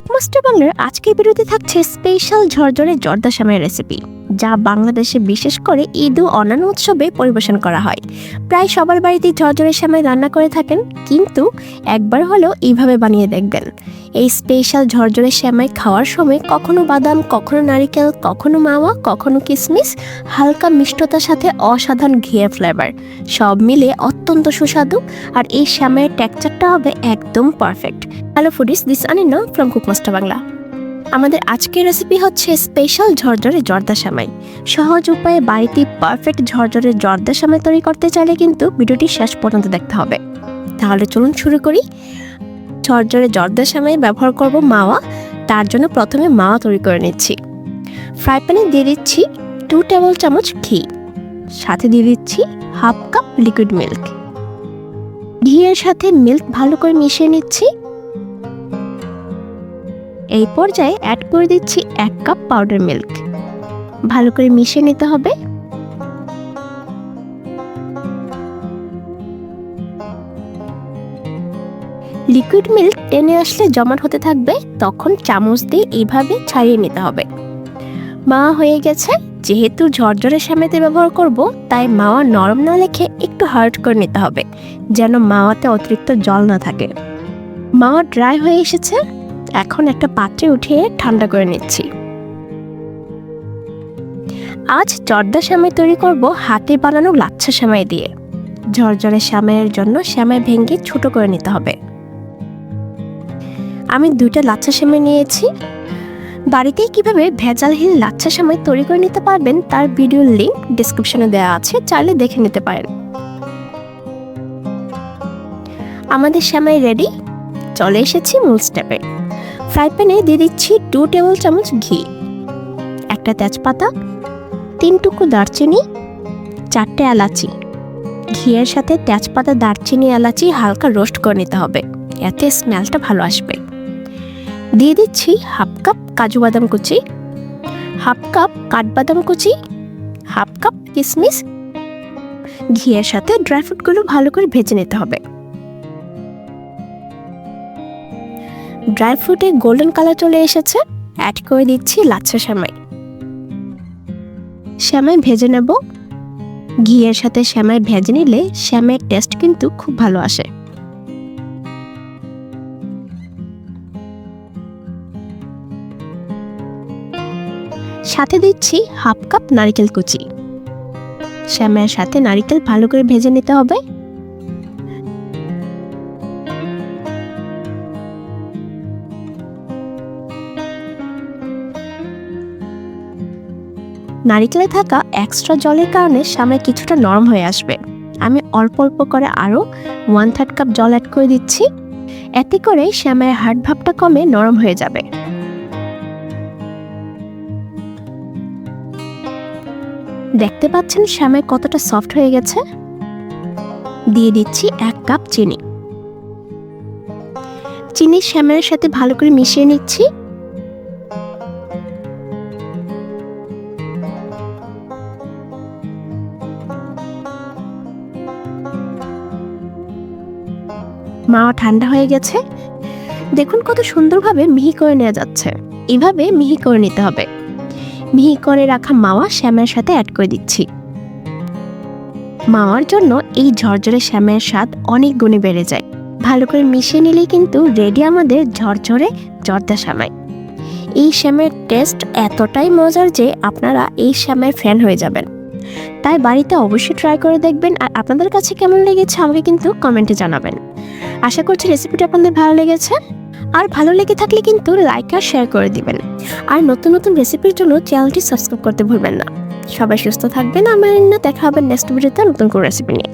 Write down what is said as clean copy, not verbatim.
কুকমাস্টার বাংলার আজকের ভিডিওতে থাকছে স্পেশাল ঝরঝরে জর্দা সেমাইয়ের রেসিপি, যা বাংলাদেশে বিশেষ করে ঈদ ও অন্যান্য উৎসবে পরিবেশন করা হয়। প্রায় সবার বাড়িতেই ঝরঝরে সেমাই রান্না করে থাকেন, কিন্তু একবার হলেও এইভাবে বানিয়ে দেখবেন। এই স্পেশাল ঝরঝরে সেমাই খাওয়ার সময় কখনো বাদাম, কখনো নারিকেল, কখনো মাওয়া, কখনো কিশমিশ, হালকা মিষ্টতার সাথে অসাধারণ ঘিয়ের ফ্লেভার, সব মিলে অত্যন্ত সুস্বাদু। আর এই সেমাইয়ের টেক্সচারটা হবে একদম perfect. Hello foodies, this Anina from Cookmaster Bangla. আমাদের আজকের রেসিপি হচ্ছে স্পেশাল ঝরঝরে জর্দা সেমাই। সহজ উপায়ে বাড়িতে পারফেক্ট ঝরঝরে জর্দা সেমাই তৈরি করতে চাইলে কিন্তু ভিডিওটি শেষ পর্যন্ত দেখতে হবে। তাহলে চলুন শুরু করি। ঝরঝরে জর্দা সেমাই ব্যবহার করব মাওয়া। তার জন্য প্রথমে মাওয়া তৈরি করে নিচ্ছি। ফ্রাই প্যানে দিয়ে দিচ্ছি 2 টেবিল চামচ ঘি, সাথে দিয়ে দিচ্ছি হাফ কাপ লিকুইড মিল্ক। ঘিয়ের সাথে মিল্ক ভালো করে মিশিয়ে নিচ্ছি। এই পর্যায়ে অ্যাড করে দিচ্ছি 1 কাপ পাউডার মিল্ক। ভালো করে মিশিয়ে নিতে হবে। লিকুইড মিল্ক টেনে আসলে জমাট হতে থাকবে, তখন চামচ দিয়ে এইভাবে ছাড়িয়ে নিতে হবে। মাওয়া হয়ে গেছে। যেহেতু ঝরঝরে সেমাইতে ব্যবহার করব, তাই মাওয়া নরম না রেখে একটু হার্ড করে নিতে হবে, যেন মাওয়াতে অতিরিক্ত জল না থাকে। মাওয়া ড্রাই হয়ে এসেছে। এখন একটা পাত্রে উঠিয়ে ঠান্ডা করে নিচ্ছি। আজ জর্দা সেমাই তৈরি করব হাতে বানানো লাচ্ছা সেমাই দিয়ে। ঝরঝরে সেমাইয়ের জন্য সেমাই ভেঙে ছোট করে নিতে হবে। আমি 2টা লাচ্ছা সেমাই নিয়েছি। বাড়িতেই কিভাবে ভেজালহীন লাচ্ছা সেমাই তৈরি করে নিতে পারবেন তার ভিডিওর লিংক ডেসক্রিপশনে দেওয়া আছে, চাইলে দেখে নিতে পারেন। আমাদের সেমাই রেডি। চলে এসেছি মূল স্টেপে। ফ্রাই প্যানে দিয়ে দিচ্ছি 2 টেবিল চামচ ঘি, একটা তেজপাতা, 3 টুকরো দারচিনি, 4টে এলাচি। ঘিয়ের সাথে তেজপাতা, দারচিনি, এলাচি হালকা রোস্ট করে নিতে হবে, এতে স্মেলটা ভালো আসবে। দিয়ে দিচ্ছি হাফ কাপ কাজু বাদাম কুচি, হাফ কাপ কাঠবাদাম কুচি, হাফ কাপ কিশমিশ। ঘিয়ের সাথে ড্রাই ফ্রুটগুলো ভালো করে ভেজে নিতে হবে। ড্রাই ফ্রুটে গোল্ডেন কালার চলে এসেছে। অ্যাড করে দিচ্ছি লাচ্ছা সেমাই। সেমাই ভেজে নেব। ঘিয়ের সাথে সেমাই ভেজে নিলে সেমাইয়ের টেস্ট কিন্তু খুব ভালো আসে। সাথে দিচ্ছি হাফ কাপ নারকেল কুচি। সেমাইয়ের সাথে নারকেল ভালো করে ভেজে নিতে হবে। নারিকেলে থাকা এক্সট্রা জলের কারণে সেমাই কিছুটা নরম হয়ে আসবে। আমি অল্প অল্প করে আরও 1/3 কাপ জল অ্যাড করে দিচ্ছি। এতে করে সেমাইয়ের হার্ড ভাবটা কমে নরম হয়ে যাবে। দেখতে পাচ্ছেন সেমাই কতটা সফট হয়ে গেছে। দিয়ে দিচ্ছি 1 কাপ চিনি। চিনি সেমাইয়ের সাথে ভালো করে মিশিয়ে নিচ্ছি। মাওয়া ঠান্ডা হয়ে গেছে। দেখুন কত সুন্দরভাবে মিহি করে নেওয়া যাচ্ছে। এভাবে মিহি করে নিতে হবে। মিহি করে রাখা মাওয়া সেমাইয়ের সাথে অ্যাড করে দিচ্ছি। মাওয়ার জন্য এই ঝরঝরে সেমাইয়ের স্বাদ অনেক গুণে বেড়ে যায়। ভালো করে মিশিয়ে নিলেই কিন্তু রেডি আমাদের ঝরঝরে জর্দা সেমাই। এই সেমাইয়ের টেস্ট এতটাই মজার যে আপনারা এই সেমাইয়ের ফ্যান হয়ে যাবেন। তাই বাড়িতে অবশ্যই ট্রাই করে দেখবেন। আর আপনাদের কাছে কেমন লেগেছে আমাকে কিন্তু কমেন্টে জানাবেন। আশা করছি রেসিপিটা আপনাদের ভালো লেগেছে। আর ভালো লেগে থাকলে কিন্তু লাইক আর শেয়ার করে দিবেন। আর নতুন নতুন রেসিপির জন্য চ্যানেলটি সাবস্ক্রাইব করতে ভুলবেন না। সবাই সুস্থ থাকবেন। আমার দেখা হবে নেক্সট ভিডিওতে নতুন কোনো রেসিপি নিয়ে।